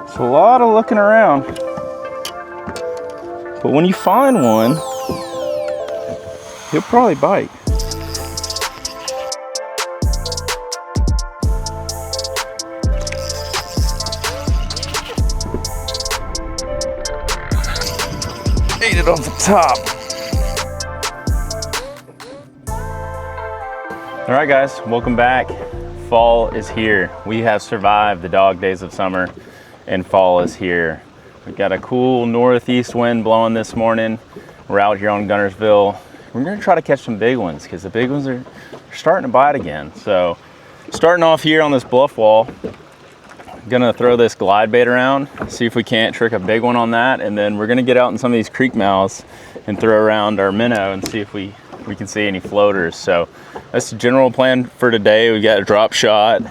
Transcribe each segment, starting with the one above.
It's a lot of looking around. But when you find one, he'll probably bite. Ate it off the top. All right, guys, welcome back. Fall is here. We have survived the dog days of summer, and fall is here. We've got a cool northeast wind blowing this morning. We're out here on Guntersville. We're gonna try to catch some big ones because the big ones are starting to bite again. So, starting off here on this bluff wall, gonna throw this glide bait around, see if we can't trick a big one on that, and then we're gonna get out in some of these creek mouths and throw around our minnow and see if we can see any floaters. So that's the general plan for today. We've got a drop shot,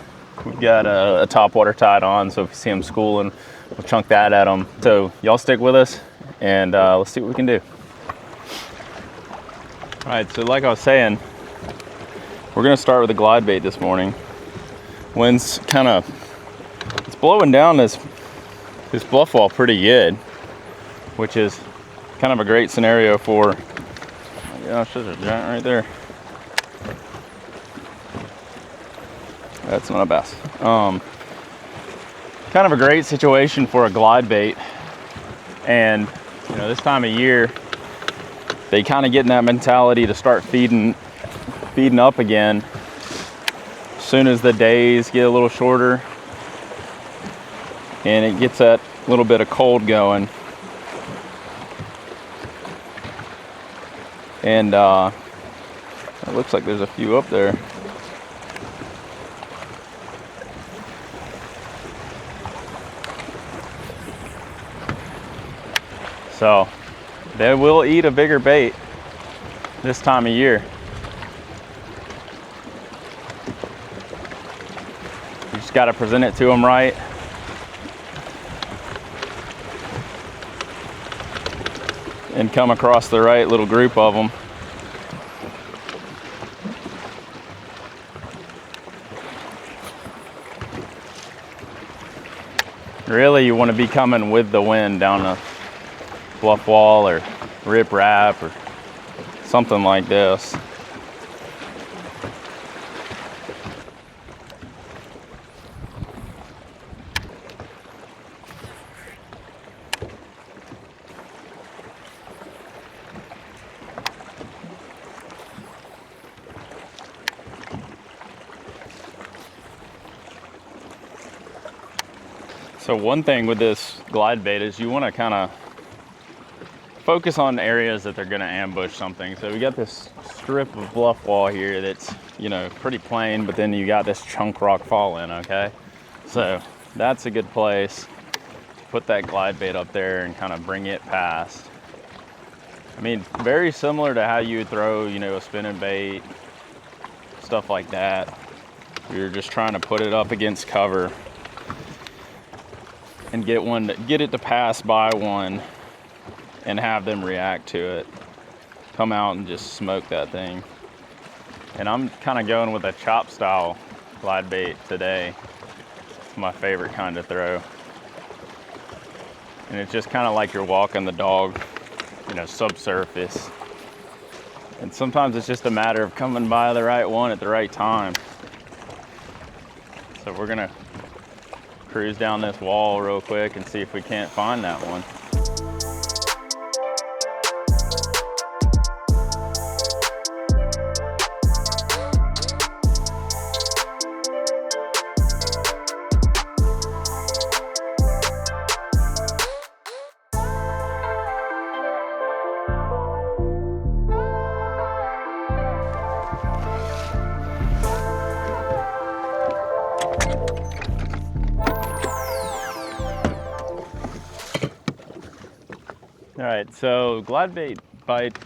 we've got a topwater tied on, so if you see them schooling, we'll chunk that at them. So y'all stick with us and let's see what we can do. All right, so like I was saying, we're gonna start with a glide bait this morning. Wind's it's blowing down this bluff wall pretty good, which is kind of a great scenario for, oh my gosh, there's a giant right there. That's not a bass. Kind of a great situation for a glide bait. And you know, this time of year, they kind of get in that mentality to start feeding up again as soon as the days get a little shorter and it gets that little bit of cold going. And it looks like there's a few up there. So they will eat a bigger bait this time of year. You just got to present it to them right. And come across the right little group of them. Really, you want to be coming with the wind down a bluff wall or rip rap or something like this. So one thing with this glide bait is you want to kind of focus on areas that they're going to ambush something. So we got this strip of bluff wall here that's, you know, pretty plain, but then you got this chunk rock fall in, okay? So that's a good place to put that glide bait up there and kind of bring it past. I mean, very similar to how you would throw, you know, a spinning bait, stuff like that. You're just trying to put it up against cover and get it to pass by one and have them react to it. Come out and just smoke that thing. And I'm kind of going with a chop style glide bait today. It's my favorite kind to throw. And it's just kind of like you're walking the dog, you know, subsurface. And sometimes it's just a matter of coming by the right one at the right time. So we're gonna cruise down this wall real quick and see if we can't find that one. All right, so glide bait bite.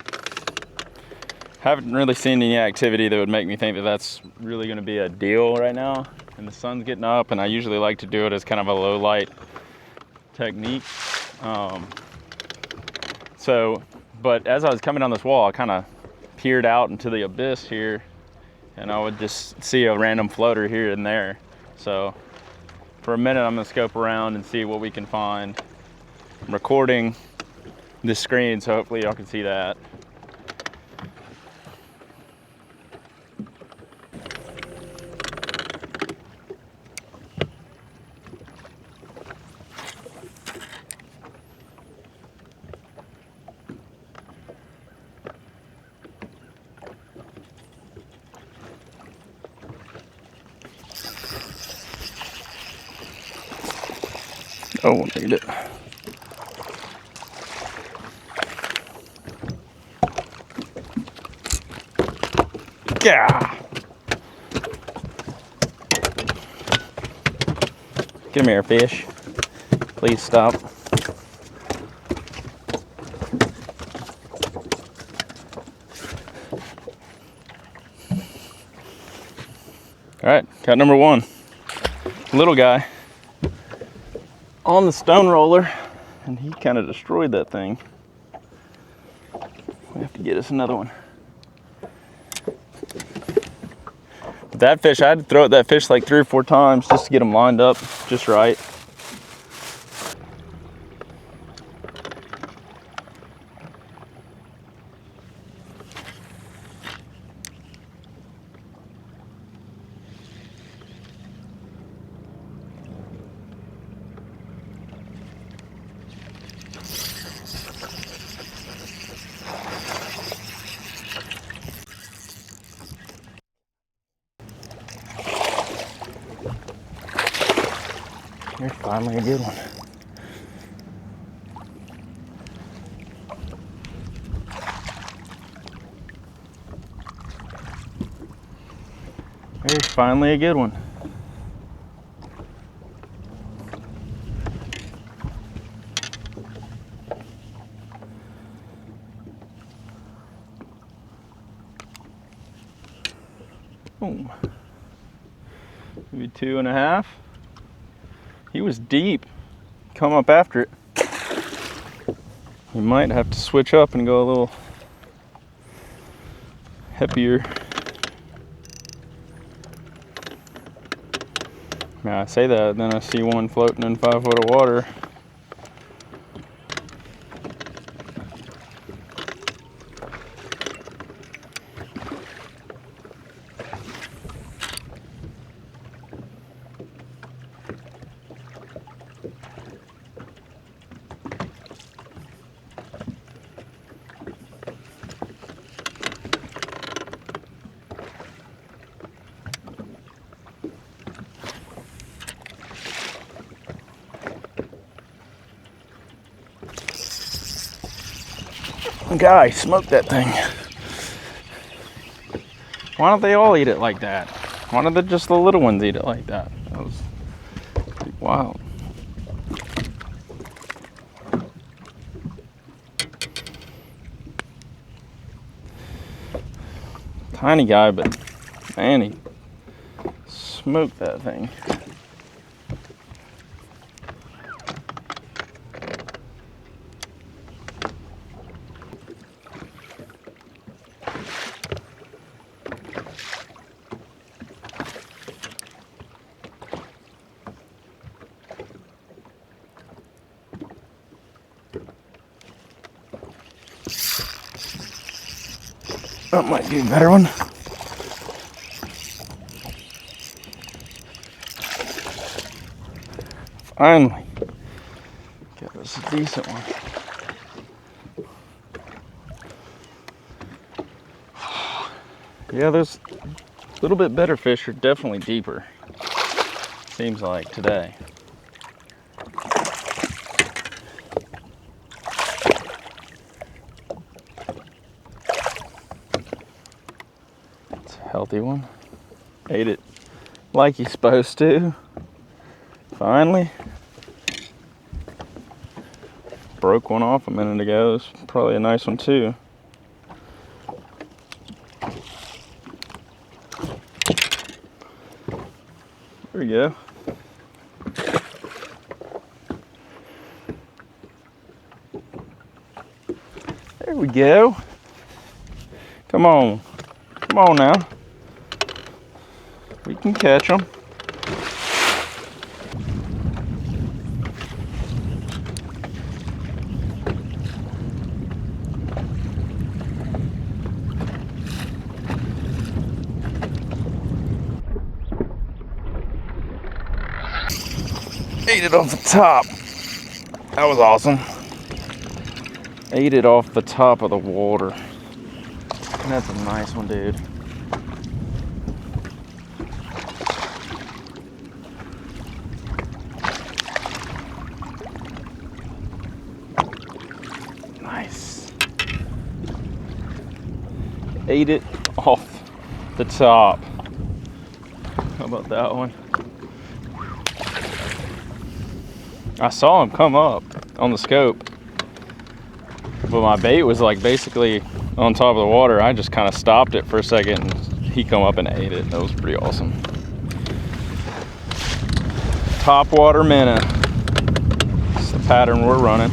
Haven't really seen any activity that would make me think that that's really going to be a deal right now. And the sun's getting up, and I usually like to do it as kind of a low light technique. But as I was coming down this wall, I kind of peered out into the abyss here, and I would just see a random floater here and there. So for a minute, I'm gonna scope around and see what we can find. I'm recording this screen, so hopefully y'all can see that. Oh, need it. Yeah. Come here, fish. Please stop. All right, got number one. Little guy on the stone roller, and he kind of destroyed that thing. We have to get us another one. But that fish, I had to throw at that fish like 3 or 4 times just to get him lined up just right. Here's finally a good one. Here's finally a good one. Boom. Maybe 2.5. He was deep. Come up after it. You might have to switch up and go a little heavier. Now I say that, then I see one floating in 5 foot of water. Guy smoked that thing. Why don't they all eat it like that? Why don't just the little ones eat it like that? That was pretty wild. Tiny guy, but man, he smoked that thing. That might be a better one. Finally, got us a decent one. Yeah, there's a little bit better fish are definitely deeper. Seems like today. It's a healthy one. Ate it like he's supposed to. Finally. Broke one off a minute ago. It's probably a nice one too. There we go. There we go. Come on. Come on now. We can catch them. Ate it off the top. That was awesome. Ate it off the top of the water. That's a nice one, dude. Nice. Ate it off the top. How about that one? I saw him come up on the scope, but my bait was like basically on top of the water. I just kind of stopped it for a second and he come up and ate it. That was pretty awesome. Topwater minnow. It's the pattern we're running.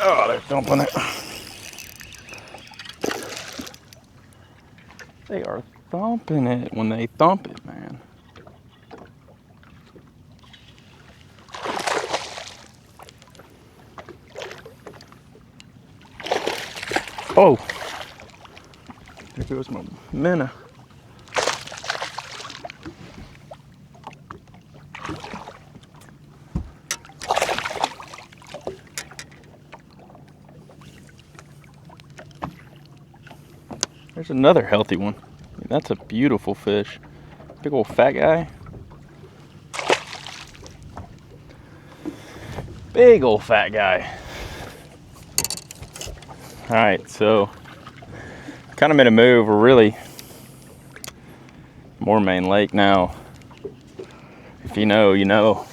Oh, they're thumping it. They are thumping it when they thump it, man. Oh, there goes my minnow. There's another healthy one. That's a beautiful fish. Big old fat guy. Big old fat guy. All right, so kind of made a move. We're really Moormain Lake now. If you know, you know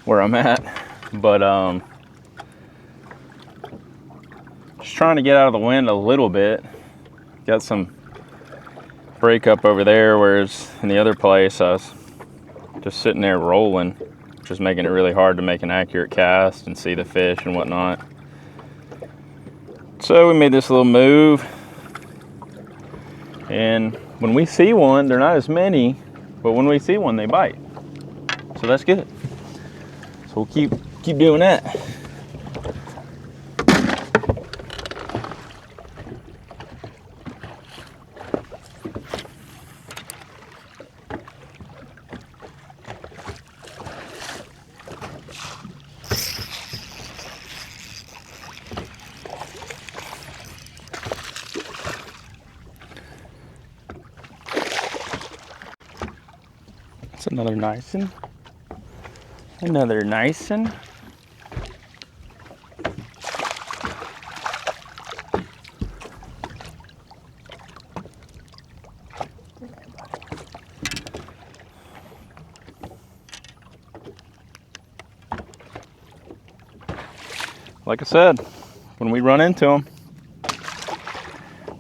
where I'm at. But just trying to get out of the wind a little bit. Got some break up over there, whereas in the other place I was just sitting there rolling, which was making it really hard to make an accurate cast and see the fish and whatnot. So we made this little move, and when we see one, they're not as many, but when we see one, they bite. So that's good. So we'll keep doing that. That's another nice one. Another nice one. Like I said, when we run into them,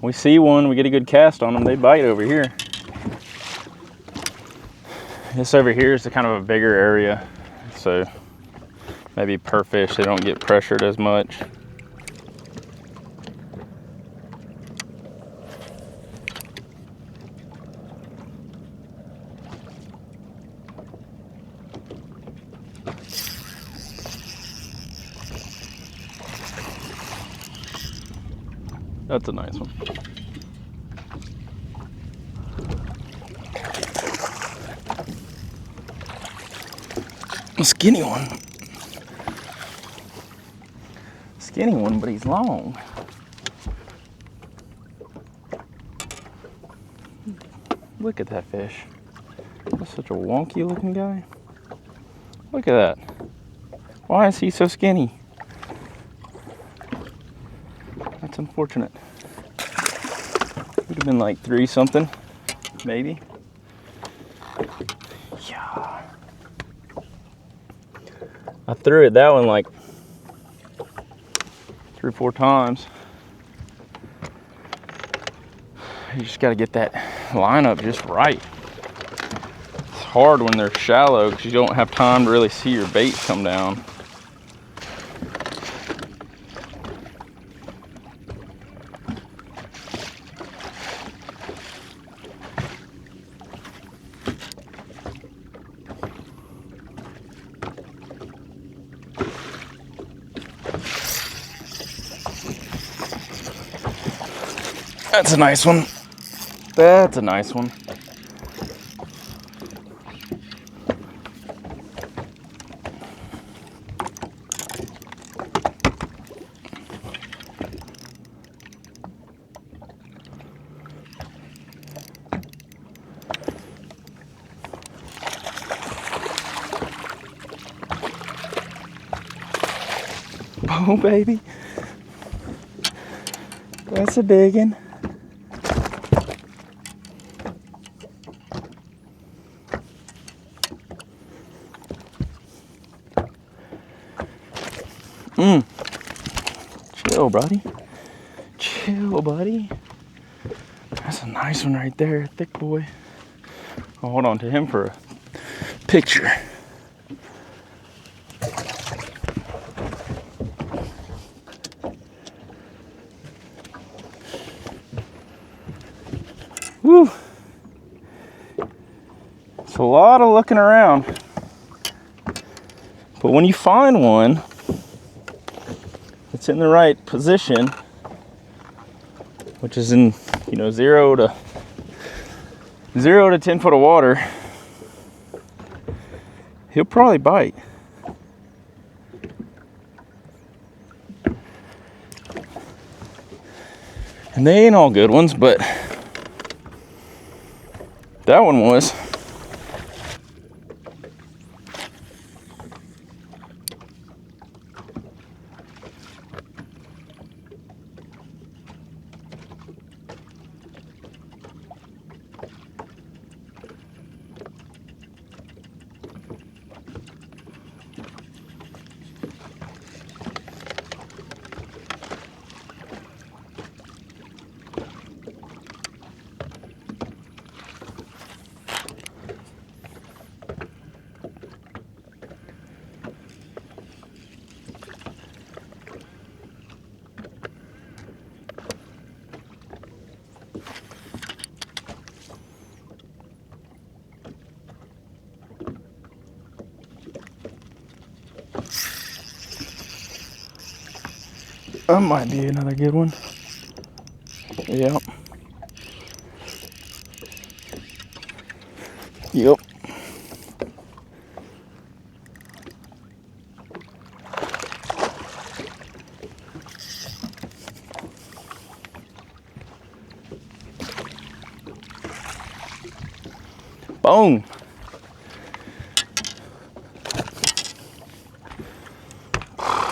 we see one, we get a good cast on them, they bite over here. This over here is kind of a bigger area, so maybe per fish they don't get pressured as much. That's a nice one. A skinny one. Skinny one, but he's long. Look at that fish. That's such a wonky looking guy. Look at that. Why is he so skinny? That's unfortunate. Would have been like 3 something, maybe. Yeah. I threw it that one like 3 or 4 times. You just got to get that lineup just right. It's hard when they're shallow because you don't have time to really see your bait come down. That's a nice one. That's a nice one. Oh, baby. That's a big one. Chill, buddy. Chill, buddy. That's a nice one right there. Thick boy. I'll hold on to him for a picture. Woo! It's a lot of looking around. But when you find one that's in the right position, which is in, 0 to 10 foot of water, he'll probably bite. And they ain't all good ones, but that one was. That might be another good one. Yep. Yep. Boom.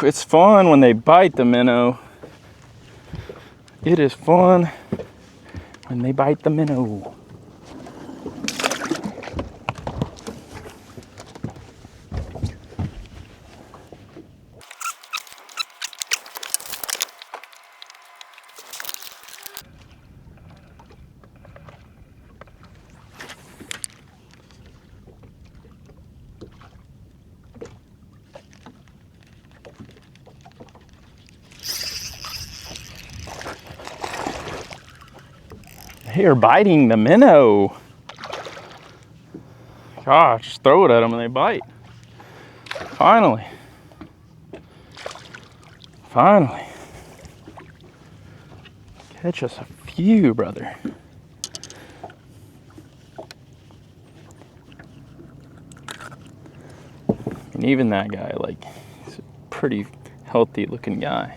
It's fun when they bite the minnow. It is fun when they bite the minnow. They are biting the minnow. Gosh, just throw it at them and they bite. Finally. Finally. Catch us a few, brother. And even that guy, like, he's a pretty healthy looking guy.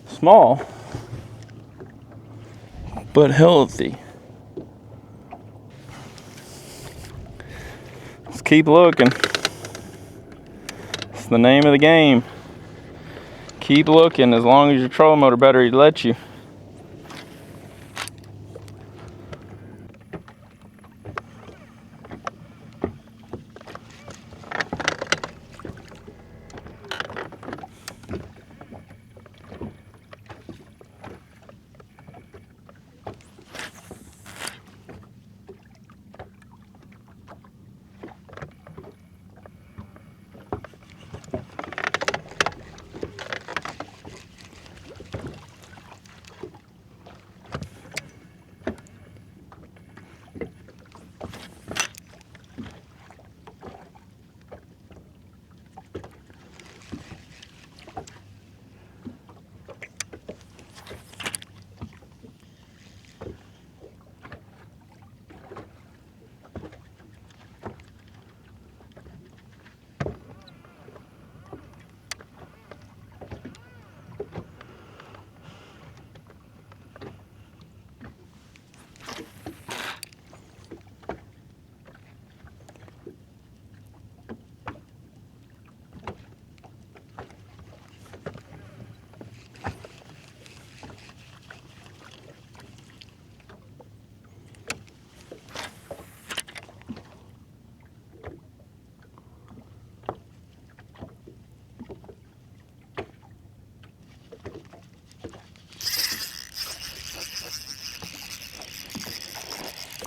Small, but healthy. Let's keep looking. It's the name of the game. Keep looking. As long as your trolling motor battery lets you.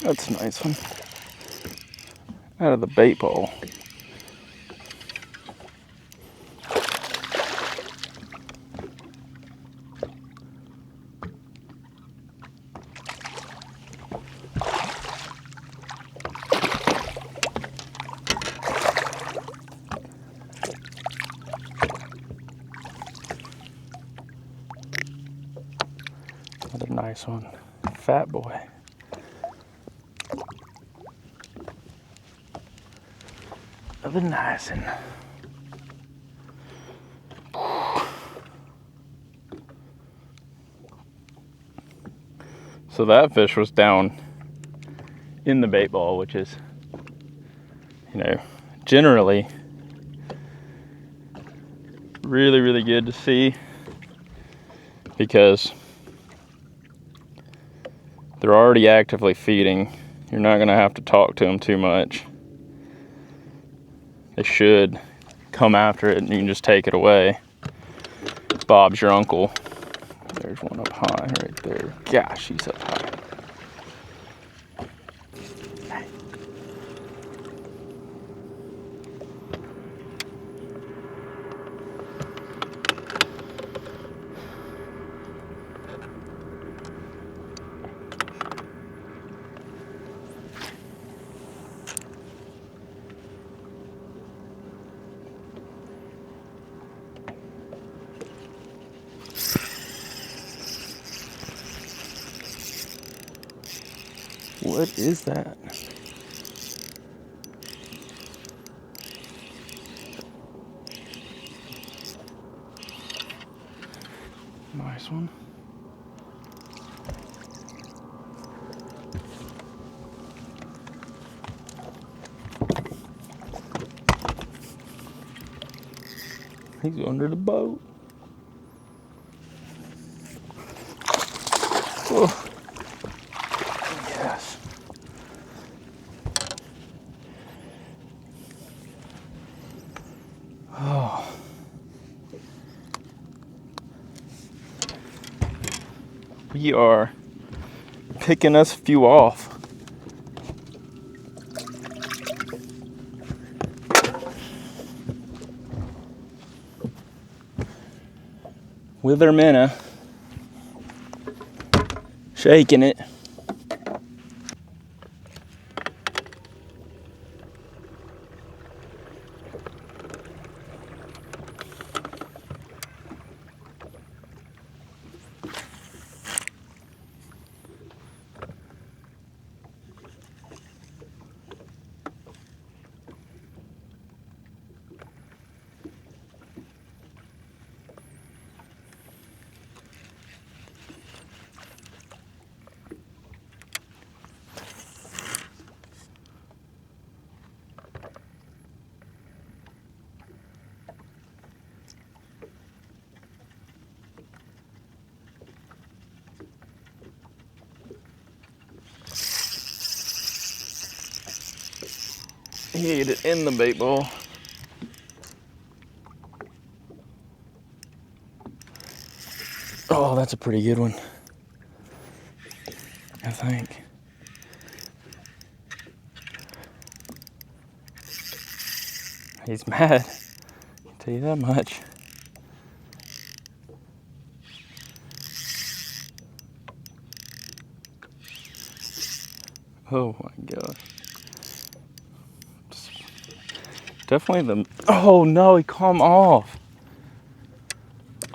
That's a nice one. Out of the bait ball. Another nice one. Fat boy. Another nice one. So that fish was down in the bait ball, which is, you know, generally really, really good to see, because they're already actively feeding. You're not gonna have to talk to them too much. They should come after it and you can just take it away. Bob's your uncle. There's one up high right there. Gosh, he's up high. What is that? Nice one. He's under the boat. Oh. Yes. Oh. We are picking us a few off. With our minnow. Shaking it. He ate it in the bait ball. Oh, that's a pretty good one, I think. He's mad, I can tell you that much. Oh my gosh. Definitely the, oh no, he come off.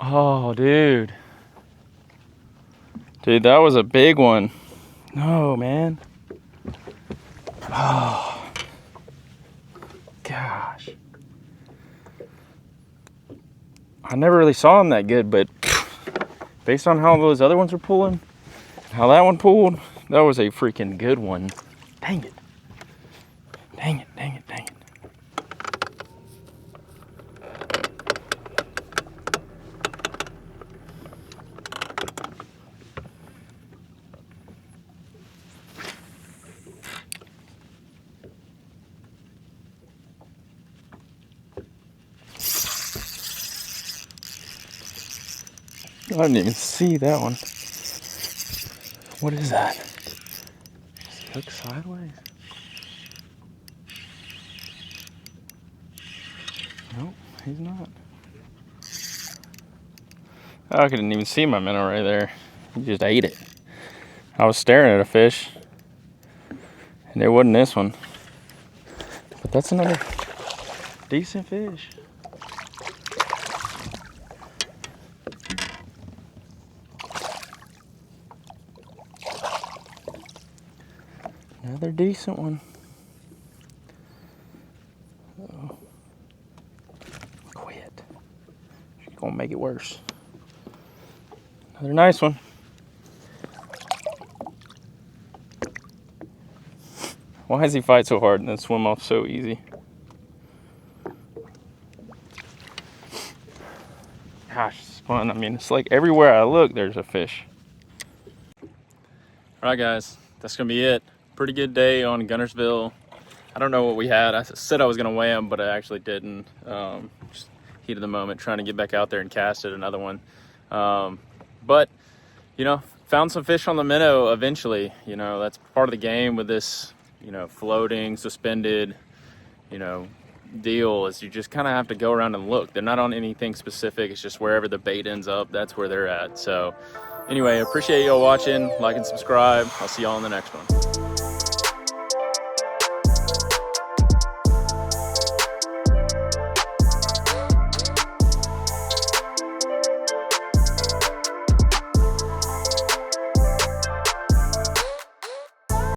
Oh, dude. Dude, that was a big one. No, man. Oh, gosh. I never really saw him that good, but based on how those other ones were pulling, how that one pulled, that was a freaking good one. Dang it. Dang it, dang it, dang it. I didn't even see that one. What is that? look sideways. Nope, he's not. Oh, I couldn't even see my minnow right there. He just ate it. I was staring at a fish, and it wasn't this one. But that's another decent fish. Another decent one. Uh-oh. Quit. She's gonna make it worse. Another nice one. Why does he fight so hard and then swim off so easy? Gosh, it's fun. I mean, it's like everywhere I look, there's a fish. All right, guys, that's gonna be it. Pretty good day on Guntersville. I don't know what we had. I said I was gonna weigh them, but I actually didn't. Just heat of the moment, trying to get back out there and cast it, another one. But, you know, found some fish on the minnow eventually. You know, that's part of the game with this, you know, floating, suspended, you know, deal, is you just kind of have to go around and look. They're not on anything specific. It's just wherever the bait ends up, that's where they're at. So anyway, appreciate y'all watching. Like and subscribe. I'll see y'all in the next one.